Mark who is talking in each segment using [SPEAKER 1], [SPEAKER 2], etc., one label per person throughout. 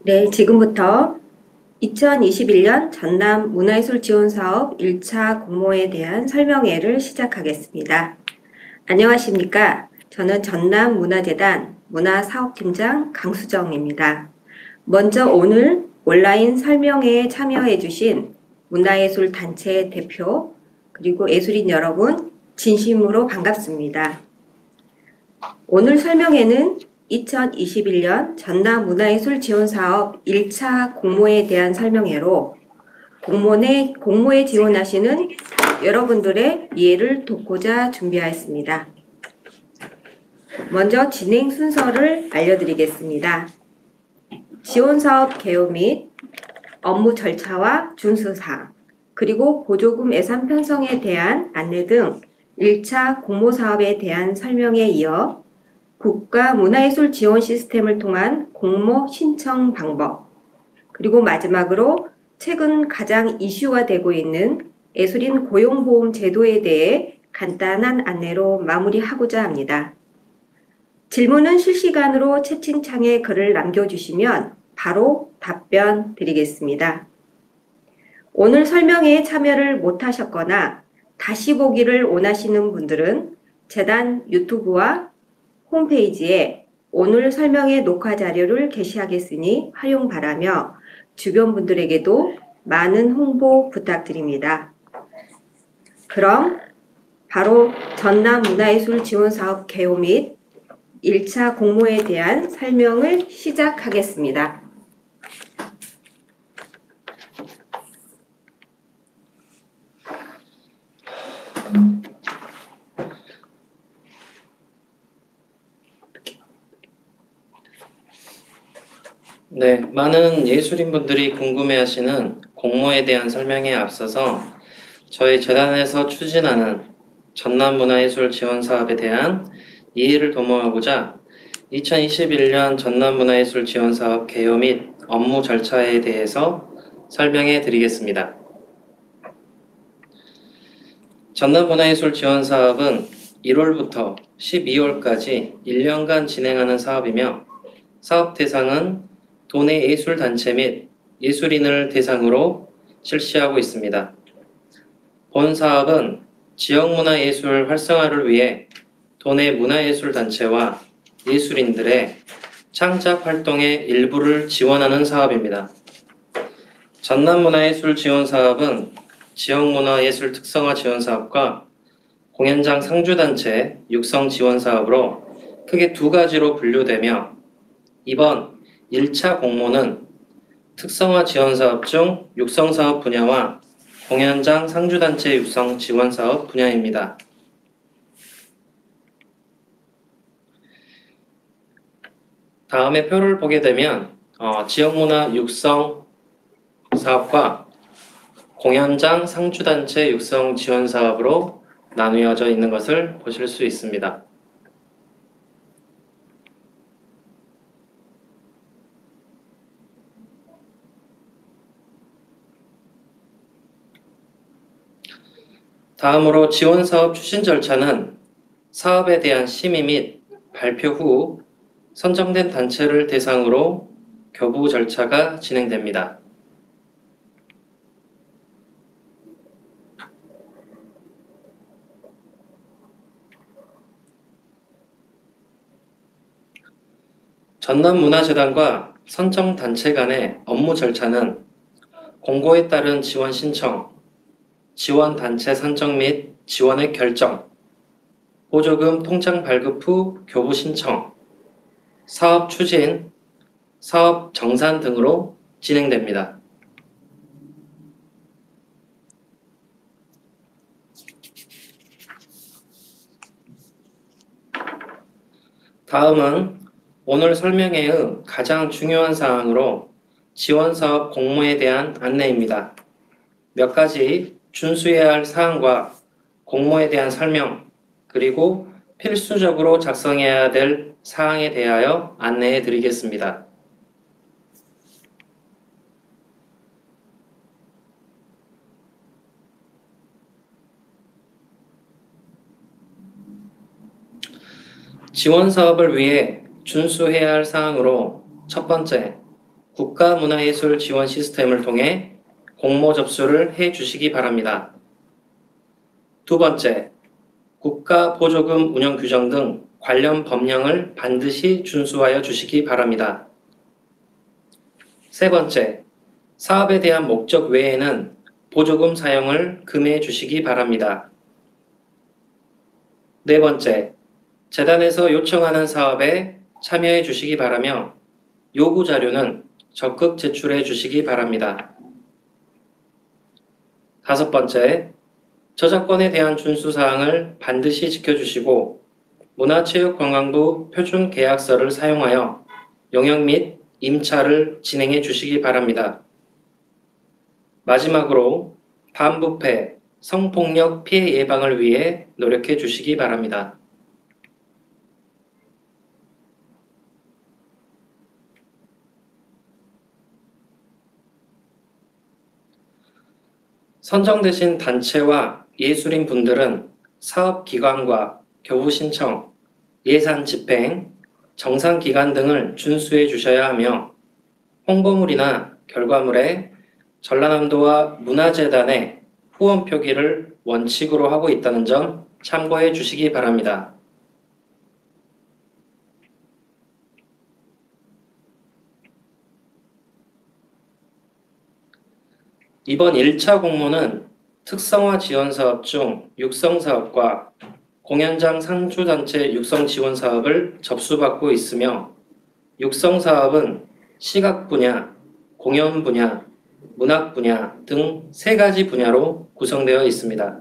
[SPEAKER 1] 네, 지금부터 2021년 전남 문화예술 지원 사업 1차 공모에 대한 설명회를 시작하겠습니다. 안녕하십니까? 저는 전남문화재단 문화사업팀장 강수정입니다. 먼저 오늘 온라인 설명회에 참여해 주신 문화예술 단체 대표 그리고 예술인 여러분 진심으로 반갑습니다. 오늘 설명회는 2021년 전남문화예술 지원사업 1차 공모에 대한 설명회로 공모에 지원하시는 여러분들의 이해를 돕고자 준비하였습니다. 먼저 진행 순서를 알려드리겠습니다. 지원사업 개요 및 업무 절차와 준수사항, 그리고 보조금 예산 편성에 대한 안내 등 1차 공모사업에 대한 설명에 이어 국가문화예술 지원 시스템을 통한 공모 신청 방법, 그리고 마지막으로 최근 가장 이슈가 되고 있는 예술인 고용보험 제도에 대해 간단한 안내로 마무리하고자 합니다. 질문은 실시간으로 채팅창에 글을 남겨주시면 바로 답변 드리겠습니다. 오늘 설명회에 참여를 못하셨거나 다시 보기를 원하시는 분들은 재단 유튜브와 홈페이지에 오늘 설명회 녹화 자료를 게시하겠으니 활용 바라며 주변 분들에게도 많은 홍보 부탁드립니다. 그럼 바로 전남문화예술 지원사업 개요 및 1차 공모에 대한 설명을 시작하겠습니다.
[SPEAKER 2] 네, 많은 예술인분들이 궁금해하시는 공모에 대한 설명에 앞서서 저희 재단에서 추진하는 전남문화예술 지원 사업에 대한 이해를 도모하고자 2021년 전남문화예술 지원 사업 개요 및 업무 절차에 대해서 설명해 드리겠습니다. 전남문화예술 지원 사업은 1월부터 12월까지 1년간 진행하는 사업이며 사업 대상은 도내 예술단체 및 예술인을 대상으로 실시하고 있습니다. 본 사업은 지역문화예술 활성화를 위해 도내 문화예술단체와 예술인들의 창작 활동의 일부를 지원하는 사업입니다. 전남문화예술 지원 사업은 지역문화예술 특성화 지원 사업과 공연장 상주단체 육성 지원 사업으로 크게 두 가지로 분류되며 이번 1차 공모는 특성화 지원사업 중 육성사업 분야와 공연장 상주단체 육성 지원사업 분야입니다. 다음에 표를 보게 되면 지역문화 육성 사업과 공연장 상주단체 육성 지원사업으로 나누어져 있는 것을 보실 수 있습니다. 다음으로 지원사업 추진 절차는 사업에 대한 심의 및 발표 후 선정된 단체를 대상으로 교부 절차가 진행됩니다. 전남문화재단과 선정단체 간의 업무 절차는 공고에 따른 지원 신청, 지원단체 선정 및 지원의 결정, 보조금 통장 발급 후 교부 신청, 사업 추진, 사업 정산 등으로 진행됩니다. 다음은 오늘 설명회의 가장 중요한 사항으로 지원사업 공모에 대한 안내입니다. 몇 가지 준수해야 할 사항과 공모에 대한 설명, 그리고 필수적으로 작성해야 될 사항에 대하여 안내해 드리겠습니다. 지원 사업을 위해 준수해야 할 사항으로 첫 번째, 국가문화예술 지원 시스템을 통해 공모 접수를 해 주시기 바랍니다. 두 번째, 국가보조금 운영 규정 등 관련 법령을 반드시 준수하여 주시기 바랍니다. 세 번째, 사업에 대한 목적 외에는 보조금 사용을 금해 주시기 바랍니다. 네 번째, 재단에서 요청하는 사업에 참여해 주시기 바라며 요구 자료는 적극 제출해 주시기 바랍니다. 다섯 번째, 저작권에 대한 준수 사항을 반드시 지켜주시고 문화체육관광부 표준계약서를 사용하여 영역 및 임차를 진행해 주시기 바랍니다. 마지막으로 반부패, 성폭력 피해 예방을 위해 노력해 주시기 바랍니다. 선정되신 단체와 예술인 분들은 사업기관과 교부 신청, 예산 집행, 정상기간 등을 준수해 주셔야 하며 홍보물이나 결과물에 전라남도와 문화재단의 후원 표기를 원칙으로 하고 있다는 점 참고해 주시기 바랍니다. 이번 1차 공모는 특성화 지원 사업 중 육성 사업과 공연장 상주단체 육성 지원 사업을 접수받고 있으며 육성 사업은 시각 분야, 공연 분야, 문학 분야 등 3가지 분야로 구성되어 있습니다.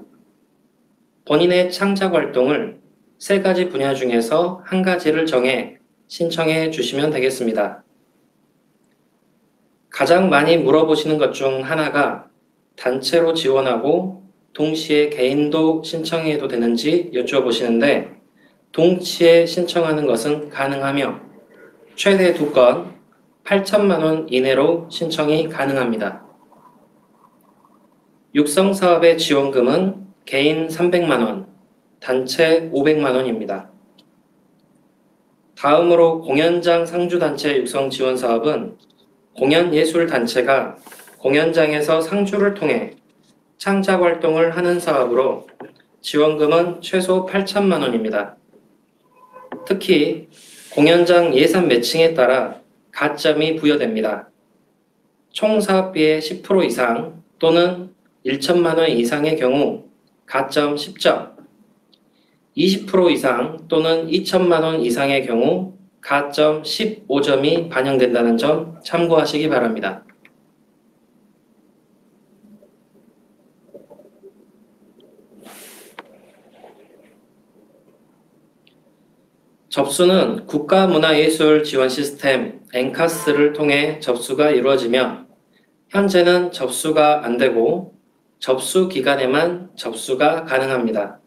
[SPEAKER 2] 본인의 창작 활동을 3가지 분야 중에서 한 가지를 정해 신청해 주시면 되겠습니다. 가장 많이 물어보시는 것 중 하나가 단체로 지원하고 동시에 개인도 신청해도 되는지 여쭤보시는데 동시에 신청하는 것은 가능하며 최대 2건 8천만 원 이내로 신청이 가능합니다. 육성 사업의 지원금은 개인 300만 원, 단체 500만 원입니다. 다음으로 공연장 상주단체 육성 지원 사업은 공연예술단체가 공연장에서 상주를 통해 창작 활동을 하는 사업으로 지원금은 최소 8천만 원입니다. 특히 공연장 예산 매칭에 따라 가점이 부여됩니다. 총 사업비의 10% 이상 또는 1천만 원 이상의 경우 가점 10점, 20% 이상 또는 2천만 원 이상의 경우 가점 15점이 반영된다는 점 참고하시기 바랍니다. 접수는 국가문화예술 지원 시스템 엔카스를 통해 접수가 이루어지며 현재는 접수가 안 되고 접수 기간에만 접수가 가능합니다.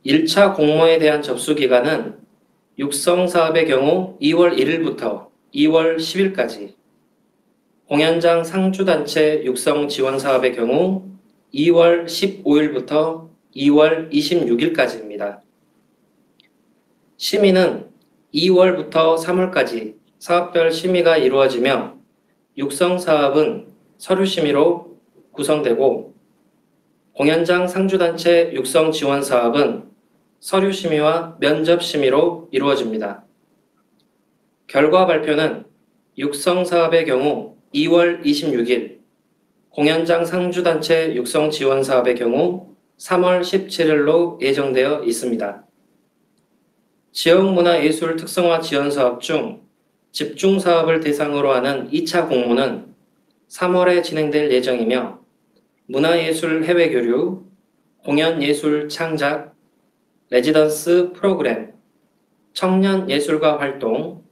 [SPEAKER 2] 1차 공모에 대한 접수 기간은 육성 사업의 경우 2월 1일부터 2월 10일까지, 공연장 상주단체 육성 지원 사업의 경우 2월 15일부터 2월 26일까지입니다. 심의는 2월부터 3월까지 사업별 심의가 이루어지며 육성 사업은 서류 심의로 구성되고 공연장 상주단체 육성 지원 사업은 서류 심의와 면접 심의로 이루어집니다. 결과 발표는 육성 사업의 경우 2월 26일, 공연장 상주단체 육성 지원 사업의 경우 3월 17일로 예정되어 있습니다. 지역문화예술 특성화 지원 사업 중 집중 사업을 대상으로 하는 2차 공모는 3월에 진행될 예정이며 문화예술 해외교류, 공연예술 창작, 레지던스 프로그램, 청년예술가 활동,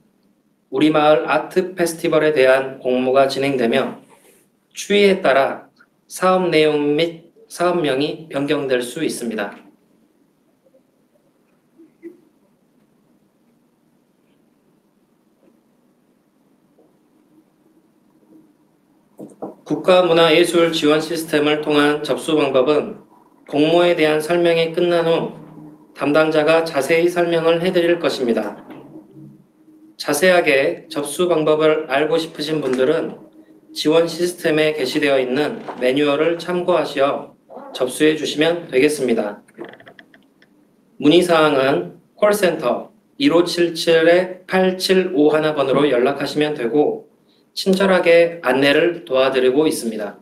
[SPEAKER 2] 우리마을 아트 페스티벌에 대한 공모가 진행되며 추이에 따라 사업 내용 및 사업명이 변경될 수 있습니다. 국가문화예술 지원 시스템을 통한 접수 방법은 공모에 대한 설명이 끝난 후 담당자가 자세히 설명을 해드릴 것입니다. 자세하게 접수 방법을 알고 싶으신 분들은 지원 시스템에 게시되어 있는 매뉴얼을 참고하시어 접수해 주시면 되겠습니다. 문의사항은 콜센터 1577-8751번으로 연락하시면 되고 친절하게 안내를 도와드리고 있습니다.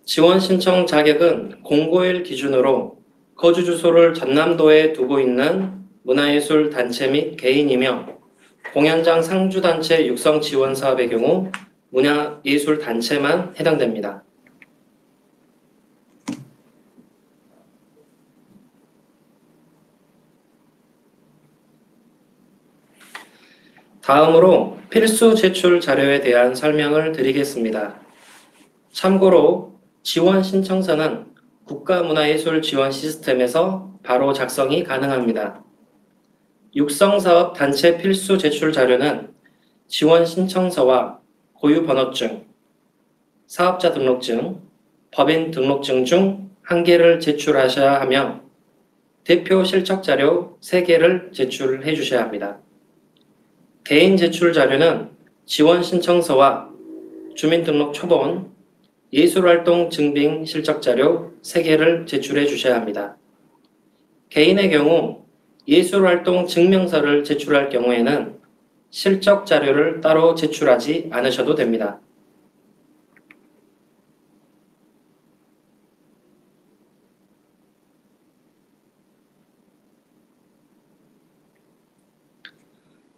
[SPEAKER 2] 지원 신청 자격은 공고일 기준으로 거주 주소를 전남도에 두고 있는 문화예술 단체 및 개인이며 공연장 상주단체 육성 지원 사업의 경우 문화예술 단체만 해당됩니다. 다음으로 필수 제출 자료에 대한 설명을 드리겠습니다. 참고로 지원 신청서는 국가문화예술 지원 시스템에서 바로 작성이 가능합니다. 육성사업 단체 필수 제출 자료는 지원 신청서와 고유번호증, 사업자 등록증, 법인 등록증 중 1개를 제출하셔야 하며 대표 실적 자료 3개를 제출해 주셔야 합니다. 개인 제출 자료는 지원 신청서와 주민등록 초본, 예술활동 증빙 실적 자료 3개를 제출해 주셔야 합니다. 개인의 경우 예술활동 증명서를 제출할 경우에는 실적 자료를 따로 제출하지 않으셔도 됩니다.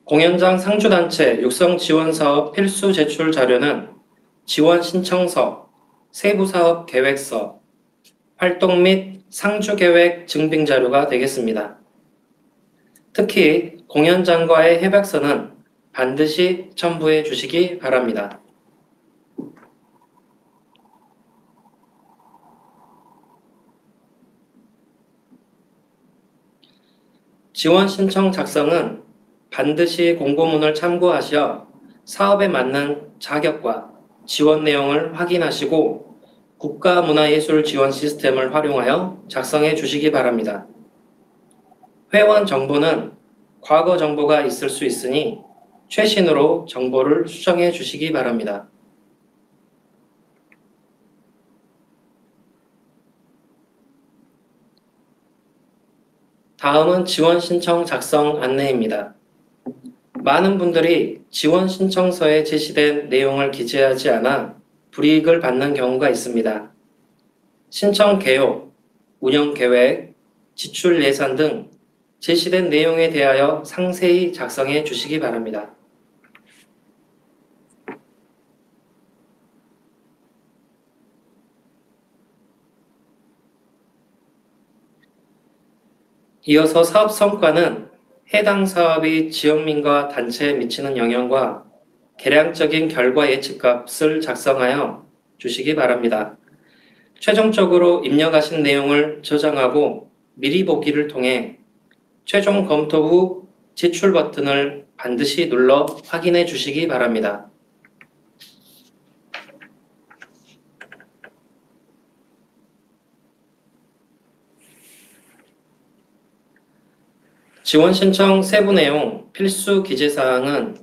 [SPEAKER 2] 공연장 상주단체 육성지원사업 필수 제출 자료는 지원 신청서, 세부사업 계획서, 활동 및 상주계획 증빙 자료가 되겠습니다. 특히 공연장과의 협약서는 반드시 첨부해 주시기 바랍니다. 지원 신청 작성은 반드시 공고문을 참고하시어 사업에 맞는 자격과 지원 내용을 확인하시고 국가문화예술 지원 시스템을 활용하여 작성해 주시기 바랍니다. 회원 정보는 과거 정보가 있을 수 있으니 최신으로 정보를 수정해 주시기 바랍니다. 다음은 지원 신청 작성 안내입니다. 많은 분들이 지원 신청서에 제시된 내용을 기재하지 않아 불이익을 받는 경우가 있습니다. 신청 개요, 운영 계획, 지출 예산 등 제시된 내용에 대하여 상세히 작성해 주시기 바랍니다. 이어서 사업 성과는 해당 사업이 지역민과 단체에 미치는 영향과 계량적인 결과 예측값을 작성하여 주시기 바랍니다. 최종적으로 입력하신 내용을 저장하고 미리 보기를 통해 최종 검토 후 제출 버튼을 반드시 눌러 확인해 주시기 바랍니다. 지원 신청 세부 내용 필수 기재사항은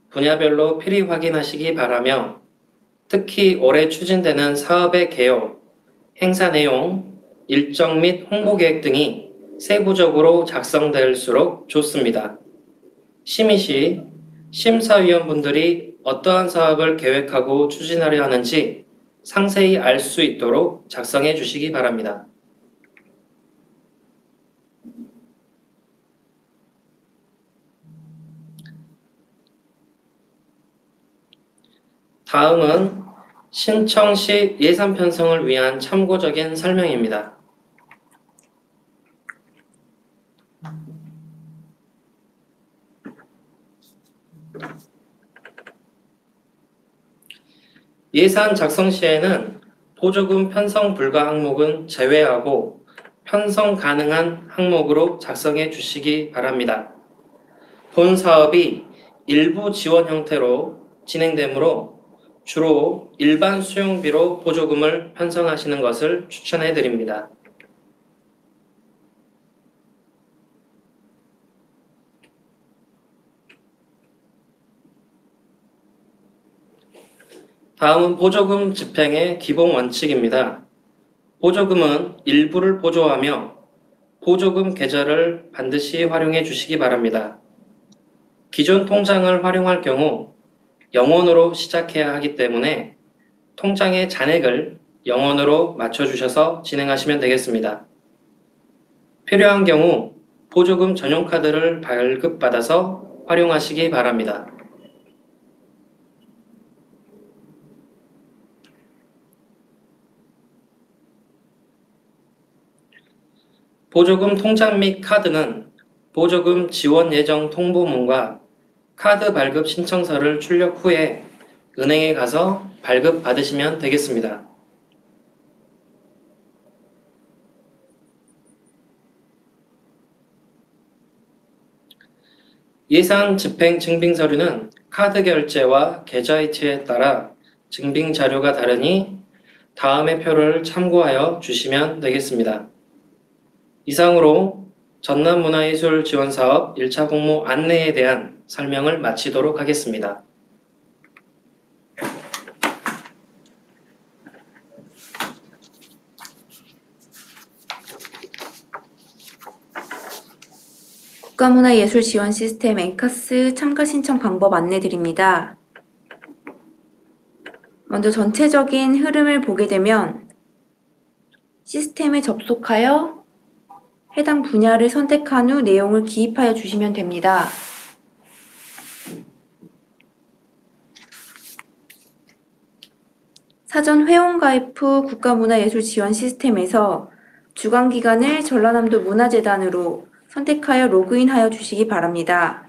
[SPEAKER 2] 분야별로 필히 확인하시기 바라며 특히 올해 추진되는 사업의 개요, 행사 내용, 일정 및 홍보 계획 등이 세부적으로 작성될수록 좋습니다. 심의 시 심사위원분들이 어떠한 사업을 계획하고 추진하려 하는지 상세히 알 수 있도록 작성해 주시기 바랍니다. 다음은 신청 시 예산 편성을 위한 참고적인 설명입니다. 예산 작성 시에는 보조금 편성 불가 항목은 제외하고 편성 가능한 항목으로 작성해 주시기 바랍니다. 본 사업이 일부 지원 형태로 진행되므로 주로 일반 수용비로 보조금을 편성하시는 것을 추천해 드립니다. 다음은 보조금 집행의 기본 원칙입니다. 보조금은 일부를 보조하며 보조금 계좌를 반드시 활용해 주시기 바랍니다. 기존 통장을 활용할 경우 영원으로 시작해야 하기 때문에 통장의 잔액을 영원으로 맞춰주셔서 진행하시면 되겠습니다. 필요한 경우 보조금 전용 카드를 발급받아서 활용하시기 바랍니다. 보조금 통장 및 카드는 보조금 지원 예정 통보문과 카드 발급 신청서를 출력 후에 은행에 가서 발급 받으시면 되겠습니다. 예산 집행 증빙 서류는 카드 결제와 계좌이체에 따라 증빙 자료가 다르니 다음의 표를 참고하여 주시면 되겠습니다. 이상으로 전남문화예술지원사업 1차 공모 안내에 대한 설명을 마치도록 하겠습니다.
[SPEAKER 3] 국가문화예술 지원 시스템 엔카스 참가 신청 방법 안내드립니다. 먼저 전체적인 흐름을 보게 되면 시스템에 접속하여 해당 분야를 선택한 후 내용을 기입하여 주시면 됩니다. 사전 회원가입 후 국가문화예술 지원 시스템에서 주관기관을 전라남도 문화재단으로 선택하여 로그인하여 주시기 바랍니다.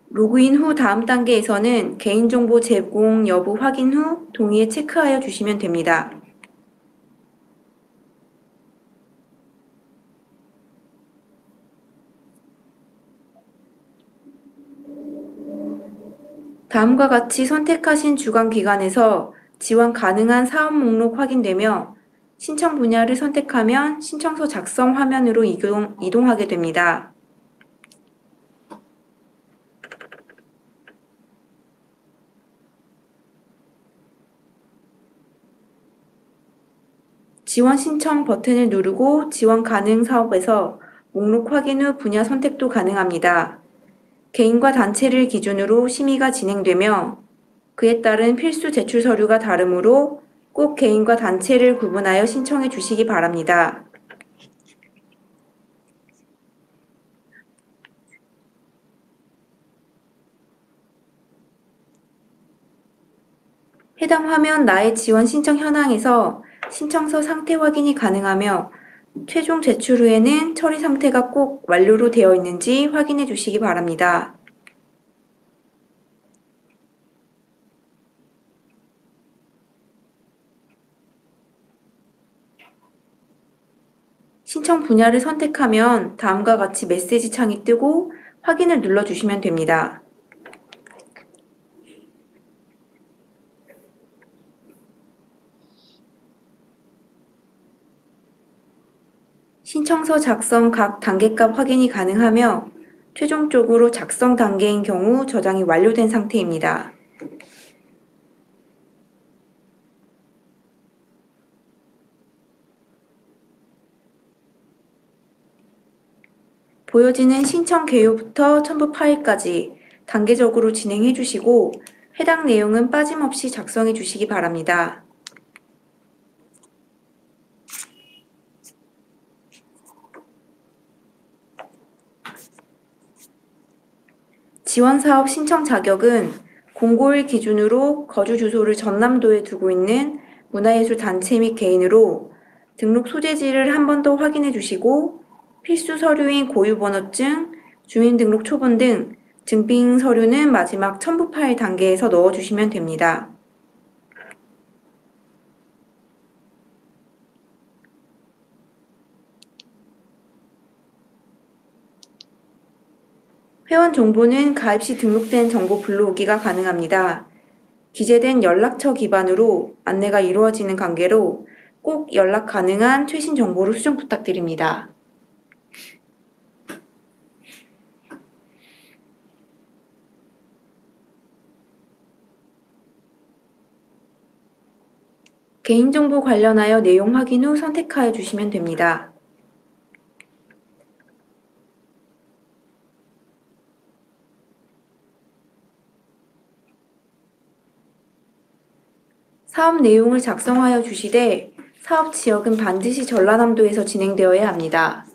[SPEAKER 3] 로그인 후 다음 단계에서는 개인정보 제공 여부 확인 후 동의에 체크하여 주시면 됩니다. 다음과 같이 선택하신 주관기관에서 지원 가능한 사업 목록 확인되며 신청 분야를 선택하면 신청서 작성 화면으로 이동하게 됩니다. 지원 신청 버튼을 누르고 지원 가능 사업에서 목록 확인 후 분야 선택도 가능합니다. 개인과 단체를 기준으로 심의가 진행되며 그에 따른 필수 제출 서류가 다르므로 꼭 개인과 단체를 구분하여 신청해 주시기 바랍니다. 해당 화면 나의 지원 신청 현황에서 신청서 상태 확인이 가능하며 최종 제출 후에는 처리 상태가 꼭 완료로 되어 있는지 확인해 주시기 바랍니다. 신청 분야를 선택하면 다음과 같이 메시지 창이 뜨고 확인을 눌러주시면 됩니다. 신청서 작성 각 단계값 확인이 가능하며 최종적으로 작성 단계인 경우 저장이 완료된 상태입니다. 보여지는 신청 개요부터 첨부 파일까지 단계적으로 진행해 주시고 해당 내용은 빠짐없이 작성해 주시기 바랍니다. 지원사업 신청 자격은 공고일 기준으로 거주 주소를 전남도에 두고 있는 문화예술 단체 및 개인으로 등록 소재지를 한 번 더 확인해 주시고 필수 서류인 고유번호증, 주민등록 초본 등 증빙 서류는 마지막 첨부 파일 단계에서 넣어주시면 됩니다. 회원 정보는 가입 시 등록된 정보 불러오기가 가능합니다. 기재된 연락처 기반으로 안내가 이루어지는 관계로 꼭 연락 가능한 최신 정보를 수정 부탁드립니다. 개인정보 관련하여 내용 확인 후 선택하여 주시면 됩니다. 사업 내용을 작성하여 주시되 사업 지역은 반드시 전라남도에서 진행되어야 합니다.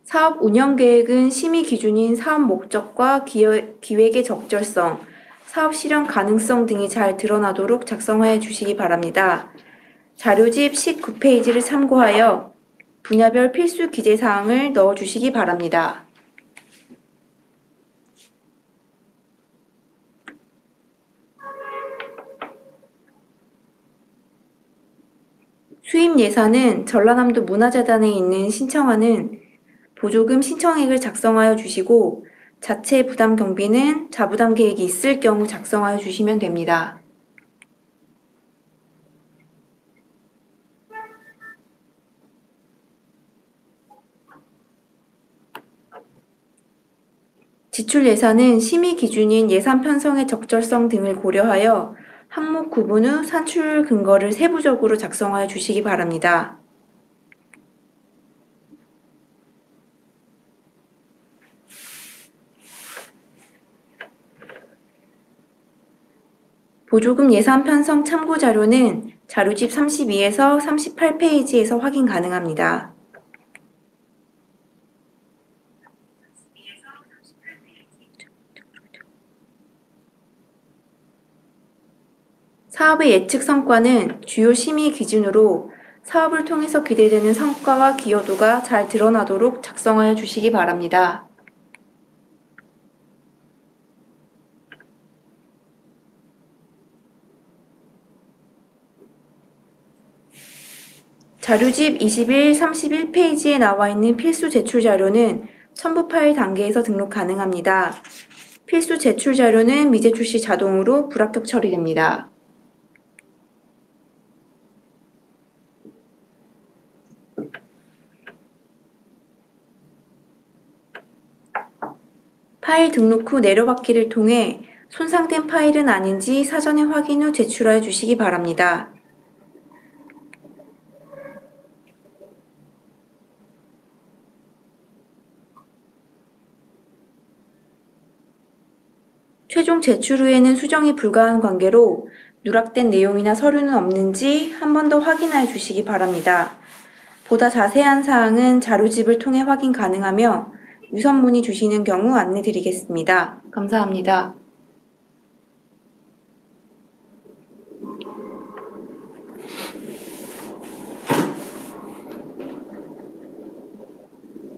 [SPEAKER 3] 사업 운영 계획은 심의 기준인 사업 목적과 기획의 적절성, 사업 실현 가능성 등이 잘 드러나도록 작성하여 주시기 바랍니다. 자료집 19페이지를 참고하여 분야별 필수 기재 사항을 넣어 주시기 바랍니다. 수입 예산은 전라남도 문화재단에 있는 신청하는 보조금 신청액을 작성하여 주시고 자체 부담 경비는 자부담 계획이 있을 경우 작성하여 주시면 됩니다. 지출 예산은 심의 기준인 예산 편성의 적절성 등을 고려하여 항목 구분 후 산출 근거를 세부적으로 작성하여 주시기 바랍니다. 보조금 예산 편성 참고 자료는 자료집 32에서 38페이지에서 확인 가능합니다. 사업의 예측 성과는 주요 심의 기준으로 사업을 통해서 기대되는 성과와 기여도가 잘 드러나도록 작성하여 주시기 바랍니다. 자료집 21, 31페이지에 나와 있는 필수 제출 자료는 첨부 파일 단계에서 등록 가능합니다. 필수 제출 자료는 미제출 시 자동으로 불합격 처리됩니다. 파일 등록 후 내려받기를 통해 손상된 파일은 아닌지 사전에 확인 후 제출하여 주시기 바랍니다. 최종 제출 후에는 수정이 불가한 관계로 누락된 내용이나 서류는 없는지 한 번 더 확인하여 주시기 바랍니다. 보다 자세한 사항은 자료집을 통해 확인 가능하며 유선 문의 주시는 경우 안내 드리겠습니다. 감사합니다.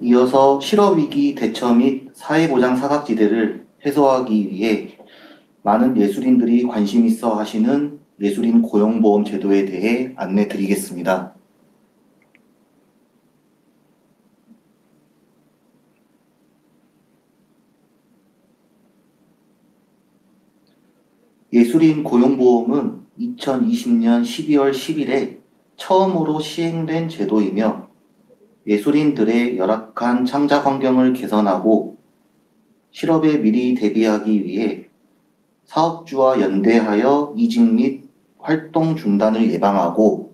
[SPEAKER 4] 이어서 실업위기 대처 및 사회보장 사각지대를 해소하기 위해 많은 예술인들이 관심 있어 하시는 예술인 고용보험 제도에 대해 안내 드리겠습니다. 예술인 고용보험은 2020년 12월 10일에 처음으로 시행된 제도이며 예술인들의 열악한 창작 환경을 개선하고 실업에 미리 대비하기 위해 사업주와 연대하여 이직 및 활동 중단을 예방하고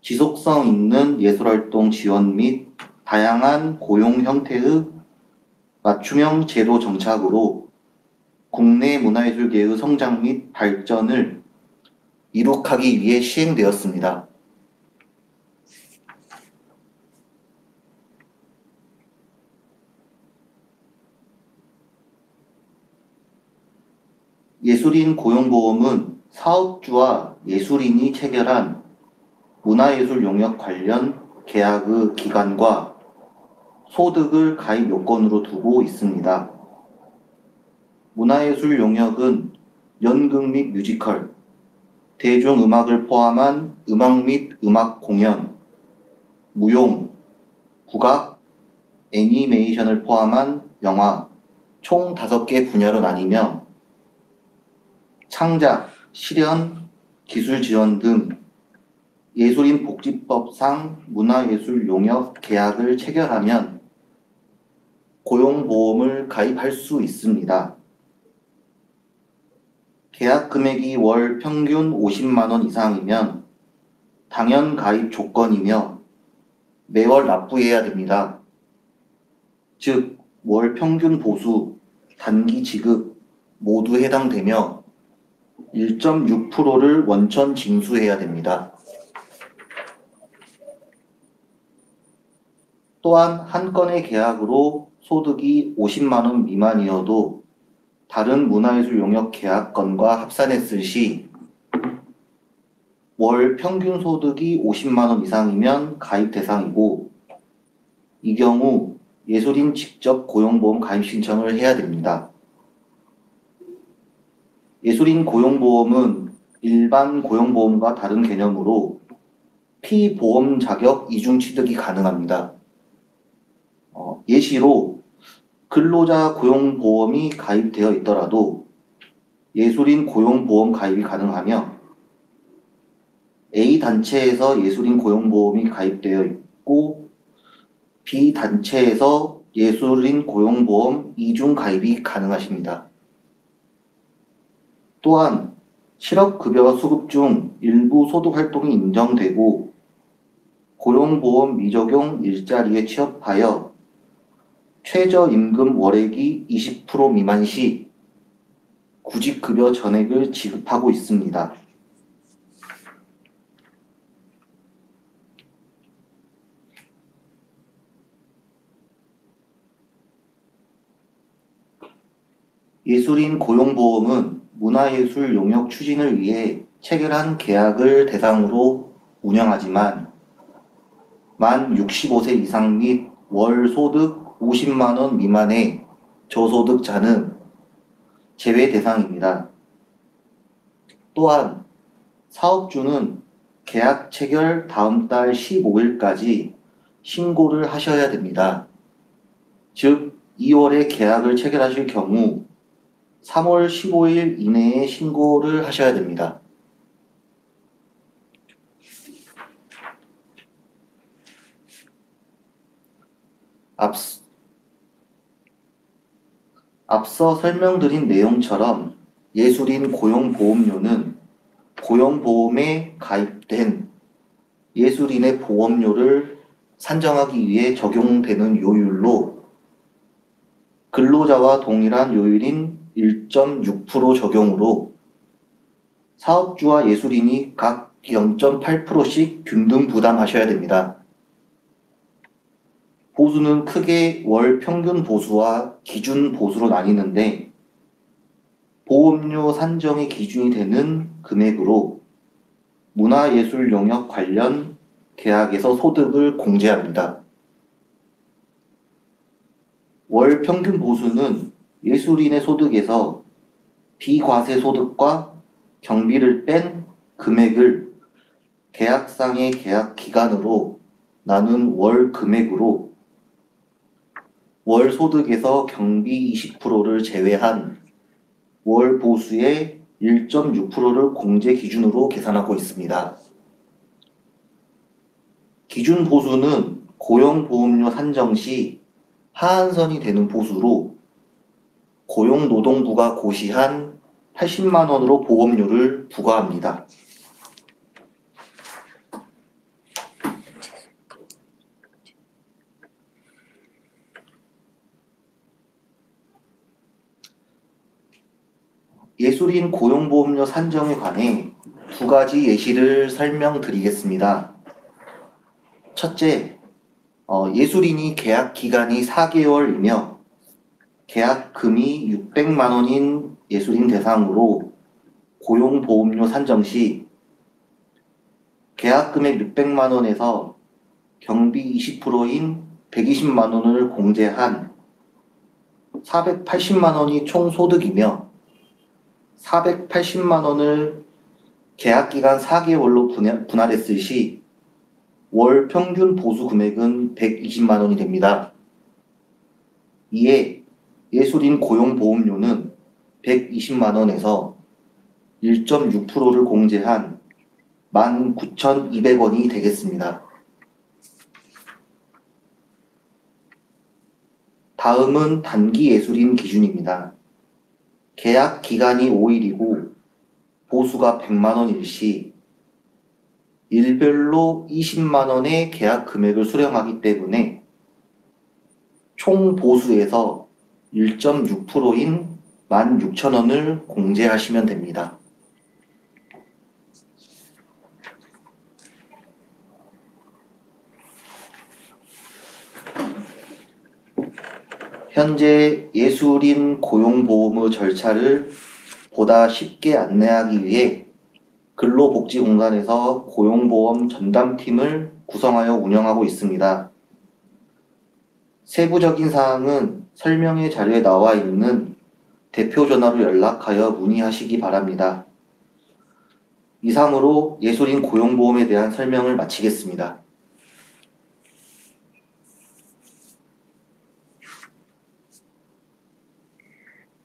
[SPEAKER 4] 지속성 있는 예술활동 지원 및 다양한 고용 형태의 맞춤형 제도 정착으로 국내 문화예술계의 성장 및 발전을 이룩하기 위해 시행되었습니다. 예술인 고용보험은 사업주와 예술인이 체결한 문화예술 용역 관련 계약의 기간과 소득을 가입 요건으로 두고 있습니다. 문화예술 용역은 연극 및 뮤지컬, 대중음악을 포함한 음악 및 음악 공연, 무용, 국악, 애니메이션을 포함한 영화 총 5개 분야로 나뉘며 창작, 실현, 기술 지원 등 예술인 복지법상 문화예술 용역 계약을 체결하면 고용보험을 가입할 수 있습니다. 계약 금액이 월 평균 50만 원 이상이면 당연 가입 조건이며 매월 납부해야 됩니다. 즉, 월 평균 보수, 단기 지급 모두 해당되며 1.6%를 원천 징수해야 됩니다. 또한 한 건의 계약으로 소득이 50만 원 미만이어도 다른 문화예술 용역 계약건과 합산했을 시 월 평균 소득이 50만 원 이상이면 가입 대상이고 이 경우 예술인 직접 고용보험 가입 신청을 해야 됩니다. 예술인 고용보험은 일반 고용보험과 다른 개념으로 피보험 자격 이중 취득이 가능합니다. 예시로 근로자 고용보험이 가입되어 있더라도 예술인 고용보험 가입이 가능하며 A 단체에서 예술인 고용보험이 가입되어 있고 B 단체에서 예술인 고용보험 이중 가입이 가능하십니다. 또한 실업급여 수급 중 일부 소득활동이 인정되고 고용보험 미적용 일자리에 취업하여 최저임금 월액이 20% 미만 시 구직급여 전액을 지급하고 있습니다. 예술인 고용보험은 문화예술 용역 추진을 위해 체결한 계약을 대상으로 운영하지만 만 65세 이상 및 월 소득 50만 원 미만의 저소득자는 제외 대상입니다. 또한 사업주는 계약 체결 다음 달 15일까지 신고를 하셔야 됩니다. 즉 2월에 계약을 체결하실 경우 3월 15일 이내에 신고를 하셔야 됩니다. 앞서 설명드린 내용처럼 예술인 고용보험료는 고용보험에 가입된 예술인의 보험료를 산정하기 위해 적용되는 요율로 근로자와 동일한 요율인 1.6% 적용으로 사업주와 예술인이 각 0.8%씩 균등 부담하셔야 됩니다. 보수는 크게 월 평균 보수와 기준 보수로 나뉘는데 보험료 산정의 기준이 되는 금액으로 문화예술 용역 관련 계약에서 소득을 공제합니다. 월 평균 보수는 예술인의 소득에서 비과세 소득과 경비를 뺀 금액을 계약상의 계약 기간으로 나눈 월 금액으로 월 소득에서 경비 20%를 제외한 월 보수의 1.6%를 공제 기준으로 계산하고 있습니다. 기준 보수는 고용보험료 산정 시 하한선이 되는 보수로 고용노동부가 고시한 80만 원으로 보험료를 부과합니다. 예술인 고용보험료 산정에 관해 두 가지 예시를 설명드리겠습니다. 첫째, 예술인이 계약 기간이 4개월이며 계약금이 600만 원인 예술인 대상으로 고용보험료 산정 시 계약금액 600만 원에서 경비 20%인 120만 원을 공제한 480만 원이 총 소득이며 480만 원을 계약 기간 4개월로 분할했을 시 월 평균 보수 금액은 120만 원이 됩니다. 이에 예술인 고용보험료는 120만 원에서 1.6%를 공제한 19,200원이 되겠습니다. 다음은 단기 예술인 기준입니다. 계약 기간이 5일이고 보수가 100만 원일 시 일별로 20만 원의 계약 금액을 수령하기 때문에 총 보수에서 1.6%인 16,000원을 공제하시면 됩니다. 현재 예술인 고용보험의 절차를 보다 쉽게 안내하기 위해 근로복지공단에서 고용보험 전담팀을 구성하여 운영하고 있습니다. 세부적인 사항은 설명의 자료에 나와 있는 대표 전화로 연락하여 문의하시기 바랍니다. 이상으로 예술인 고용보험에 대한 설명을 마치겠습니다.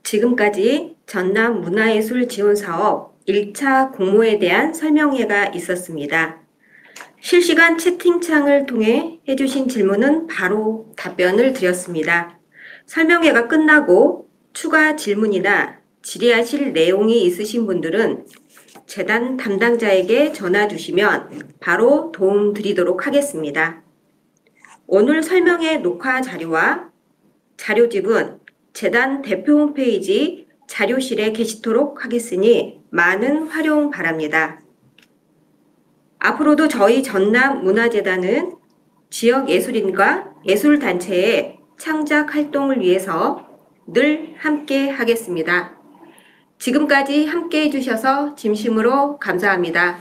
[SPEAKER 1] 지금까지 전남 문화예술 지원사업 1차 공모에 대한 설명회가 있었습니다. 실시간 채팅창을 통해 해주신 질문은 바로 답변을 드렸습니다. 설명회가 끝나고 추가 질문이나 질의하실 내용이 있으신 분들은 재단 담당자에게 전화 주시면 바로 도움 드리도록 하겠습니다. 오늘 설명회 녹화 자료와 자료집은 재단 대표 홈페이지 자료실에 게시토록 하겠으니 많은 활용 바랍니다. 앞으로도 저희 전남문화재단은 지역 예술인과 예술단체의 창작 활동을 위해서 늘 함께 하겠습니다. 지금까지 함께 해주셔서 진심으로 감사합니다.